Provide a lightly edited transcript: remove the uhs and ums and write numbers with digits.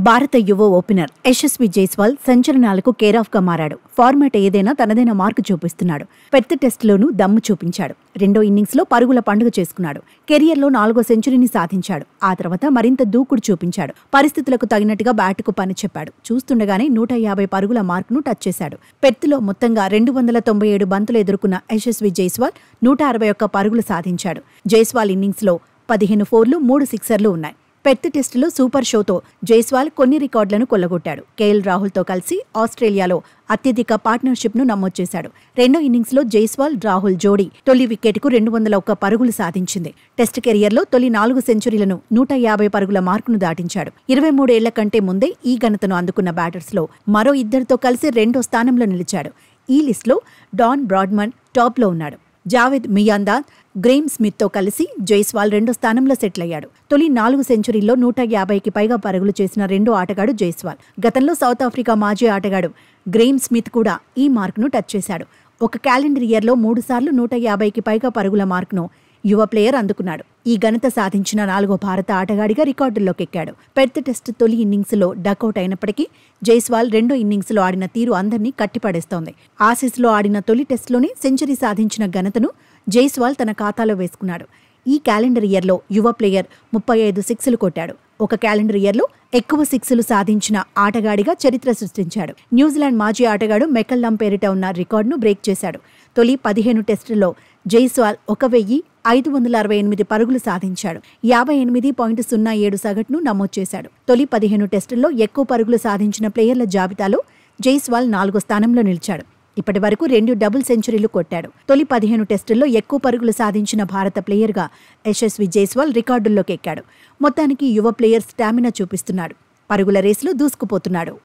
భారత యువ ఓపెనర్ యశస్వి జైస్వాల్ సంచలనాలకు కేరాఫ్గా మారాడు. ఫార్మాట్ ఏదైనా తనదైన మార్కు చూపిస్తున్నాడు. పెర్త్ టెస్టులోనూ దమ్ము చూపించాడు. రెండో ఇన్నింగ్స్లో పరుగుల పండుగ చేసుకున్నాడు. కెరియర్లో 4వ సెంచరీని సాధించాడు. ఆ తర్వాత మరింత దూకుడు చూపించాడు. పరిస్థితులకు తగినట్టుగా బ్యాటుకు పని చెప్పాడు. చూస్తుండగానే 150 పరుగుల మార్కును టచ్ చేశాడు. పెర్త్లో మొత్తంగా 297 బంతులు ఎదుర్కొన్న యశస్వి జైస్వాల్ 161 పరుగులు సాధించాడు. జైస్వాల్ ఇన్నింగ్స్లో 15 ఫోర్లు 3 సిక్సర్లు ఉన్నాయి. పెర్త్ టెస్టులో సూపర్ షోతో జైస్వాల్ కొన్ని రికార్డులను కొల్లగొట్టాడు. కేఎల్ రాహుల్తో కలిసి ఆస్ట్రేలియాలో అత్యధిక పార్ట్నర్షిప్ను నమోదు చేశాడు. రెండో ఇన్నింగ్స్లో జైస్వాల్ రాహుల్ జోడీ తొలి వికెట్కు 201 పరుగులు సాధించింది. టెస్ట్ కెరియర్లో తొలి 4 సెంచరీలను 150 పరుగుల మార్కును దాటించాడు. 23 ఏళ్ల కంటే ముందే ఈ ఘనతను అందుకున్న బ్యాటర్స్లో మరో ఇద్దరితో కలిసి 2వ స్థానంలో నిలిచాడు. ఈ లిస్టులో డాన్ బ్రాడ్మన్ టాప్లో ఉన్నాడు. జావేద్ మియాందాద్, గ్రేమ్ స్మిత్తో కలిసి జైస్వాల్ 2వ స్థానంలో సెటిల్ అయ్యాడు. తొలి 4 సెంచరీల్లో 150కి పైగా పరుగులు చేసిన రెండో ఆటగాడు జైస్వాల్. గతంలో సౌత్ ఆఫ్రికా మాజీ ఆటగాడు గ్రేమ్ స్మిత్ కూడా ఈ మార్కును టచ్ చేశాడు. ఒక క్యాలెండర్ ఇయర్లో 3 సార్లు 150కి పైగా పరుగుల మార్కును యువ ప్లేయర్ అందుకున్నాడు. ఈ ఘనత సాధించిన 4వ భారత ఆటగాడిగా రికార్డుల్లోకి ఎక్కాడు. పెర్త్ టెస్ట్ తొలి ఇన్నింగ్స్లో డకౌట్ అయినప్పటికీ జైస్వాల్ రెండో ఇన్నింగ్స్లో ఆడిన తీరు అందరినీ కట్టిపడేస్తోంది. ఆసీస్లో ఆడిన తొలి టెస్టులోనే సెంచరీ సాధించిన ఘనతను జైస్వాల్ తన ఖాతాలో వేసుకున్నాడు. ఈ క్యాలెండర్ ఇయర్లో యువ ప్లేయర్ 35 సిక్స్లు కొట్టాడు. ఒక క్యాలెండర్ ఇయర్లో ఎక్కువ సిక్స్లు సాధించిన ఆటగాడిగా చరిత్ర సృష్టించాడు. న్యూజిలాండ్ మాజీ ఆటగాడు మెకల్లమ్ పేరిట ఉన్న రికార్డును బ్రేక్ చేశాడు. తొలి 15 టెస్టుల్లో జైస్వాల్ 1568 పరుగులు సాధించాడు. 58.07 సగటును నమోదు చేశాడు. తొలి 15 టెస్టుల్లో ఎక్కువ పరుగులు సాధించిన ప్లేయర్ల జాబితాలో జైస్వాల్ 4వ స్థానంలో నిలిచాడు. ఇప్పటి వరకు 2 డబుల్ సెంచరీలు కొట్టాడు. తొలి 15 టెస్టుల్లో ఎక్కువ పరుగులు సాధించిన భారత ప్లేయర్గా యశస్వి జైస్వాల్ రికార్డుల్లోకి ఎక్కాడు. మొత్తానికి యువ ప్లేయర్ స్టామినా చూపిస్తున్నాడు. పరుగుల రేసులో దూసుకుపోతున్నాడు.